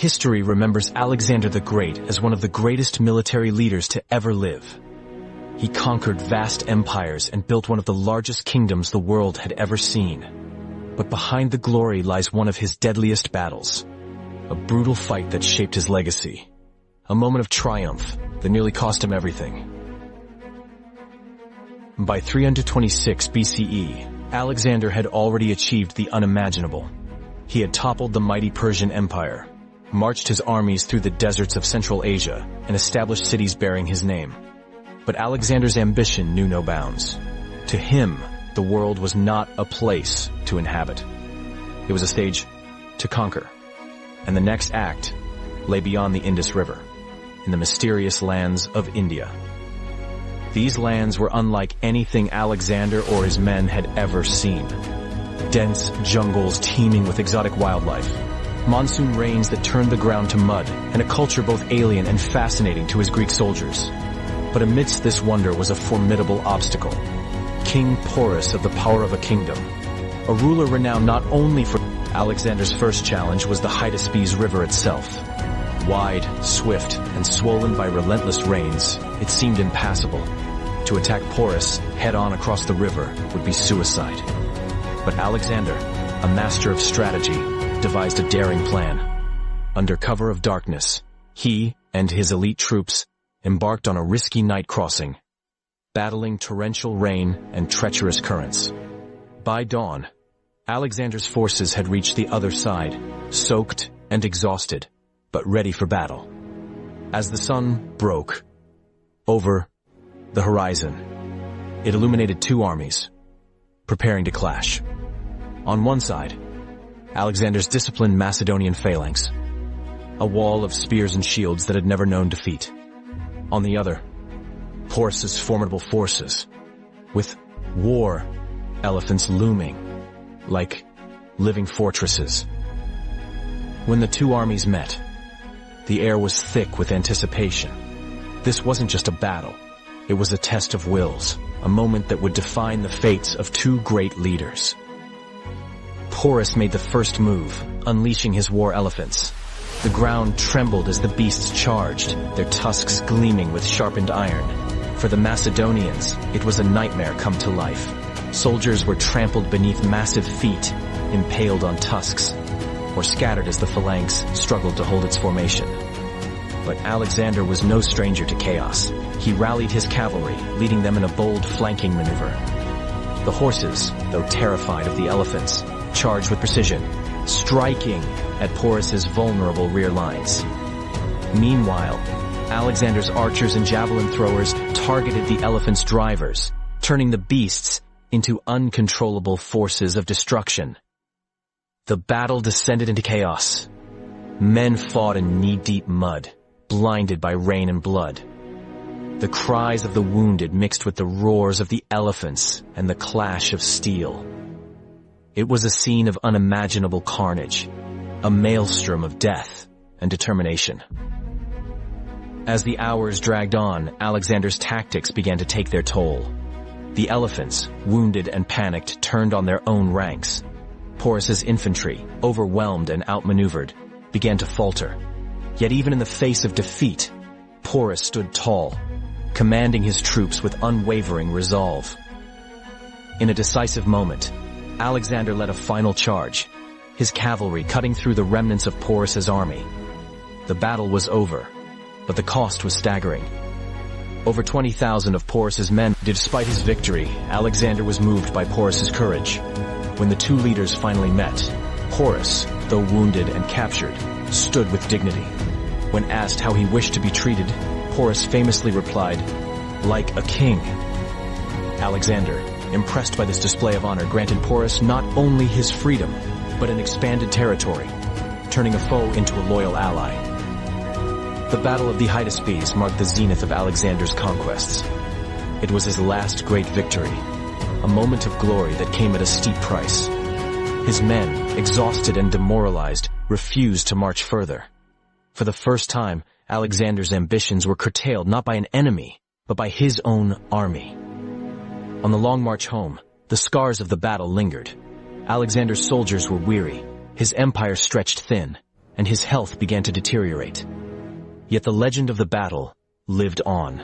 History remembers Alexander the Great as one of the greatest military leaders to ever live. He conquered vast empires and built one of the largest kingdoms the world had ever seen. But behind the glory lies one of his deadliest battles, a brutal fight that shaped his legacy, a moment of triumph that nearly cost him everything. By 326 BCE, Alexander had already achieved the unimaginable. He had toppled the mighty Persian Empire, marched his armies through the deserts of Central Asia, and established cities bearing his name. But Alexander's ambition knew no bounds. To him, the world was not a place to inhabit. It was a stage to conquer. And the next act lay beyond the Indus River, in the mysterious lands of India. These lands were unlike anything Alexander or his men had ever seen. Dense jungles teeming with exotic wildlife, monsoon rains that turned the ground to mud, and a culture both alien and fascinating to his Greek soldiers. But amidst this wonder was a formidable obstacle. King Porus of the power of a kingdom. A ruler renowned not only for Alexander's first challenge was the Hydaspes River itself. Wide, swift, and swollen by relentless rains, it seemed impassable. To attack Porus head-on across the river would be suicide. But Alexander, a master of strategy, devised a daring plan. Under cover of darkness, he and his elite troops embarked on a risky night crossing, battling torrential rain and treacherous currents. By dawn, Alexander's forces had reached the other side, soaked and exhausted, but ready for battle. As the sun broke over the horizon, it illuminated two armies, preparing to clash. On one side, Alexander's disciplined Macedonian phalanx, a wall of spears and shields that had never known defeat. On the other, Porus's formidable forces, with war elephants looming like living fortresses. When the two armies met, the air was thick with anticipation. This wasn't just a battle. It was a test of wills, a moment that would define the fates of two great leaders. Porus made the first move, unleashing his war elephants. The ground trembled as the beasts charged, their tusks gleaming with sharpened iron. For the Macedonians, it was a nightmare come to life. Soldiers were trampled beneath massive feet, impaled on tusks, or scattered as the phalanx struggled to hold its formation. But Alexander was no stranger to chaos. He rallied his cavalry, leading them in a bold flanking maneuver. The horses, though terrified of the elephants, charged with precision, striking at Porus's vulnerable rear lines. Meanwhile, Alexander's archers and javelin throwers targeted the elephants' drivers, turning the beasts into uncontrollable forces of destruction. The battle descended into chaos. Men fought in knee-deep mud, blinded by rain and blood. The cries of the wounded mixed with the roars of the elephants and the clash of steel. It was a scene of unimaginable carnage, a maelstrom of death and determination. As the hours dragged on, Alexander's tactics began to take their toll. The elephants, wounded and panicked, turned on their own ranks. Porus's infantry, overwhelmed and outmaneuvered, began to falter. Yet even in the face of defeat, Porus stood tall, commanding his troops with unwavering resolve. In a decisive moment, Alexander led a final charge, his cavalry cutting through the remnants of Porus's army. The battle was over, but the cost was staggering. Over 20,000 of Porus's men. Despite his victory, Alexander was moved by Porus's courage. When the two leaders finally met, Porus, though wounded and captured, stood with dignity. When asked how he wished to be treated, Porus famously replied, "Like a king." Alexander, impressed by this display of honor, granted Porus not only his freedom, but an expanded territory, turning a foe into a loyal ally. The Battle of the Hydaspes marked the zenith of Alexander's conquests. It was his last great victory, a moment of glory that came at a steep price. His men, exhausted and demoralized, refused to march further. For the first time, Alexander's ambitions were curtailed not by an enemy, but by his own army. On the long march home, the scars of the battle lingered. Alexander's soldiers were weary, his empire stretched thin, and his health began to deteriorate. Yet the legend of the battle lived on,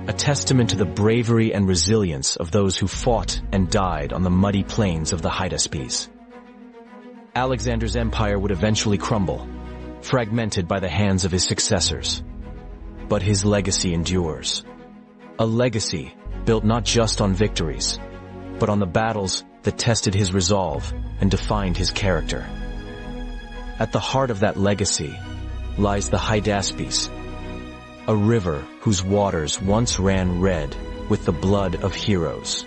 a testament to the bravery and resilience of those who fought and died on the muddy plains of the Hydaspes. Alexander's empire would eventually crumble, fragmented by the hands of his successors. But his legacy endures. A legacy built not just on victories, but on the battles that tested his resolve and defined his character. At the heart of that legacy lies the Hydaspes, a river whose waters once ran red with the blood of heroes.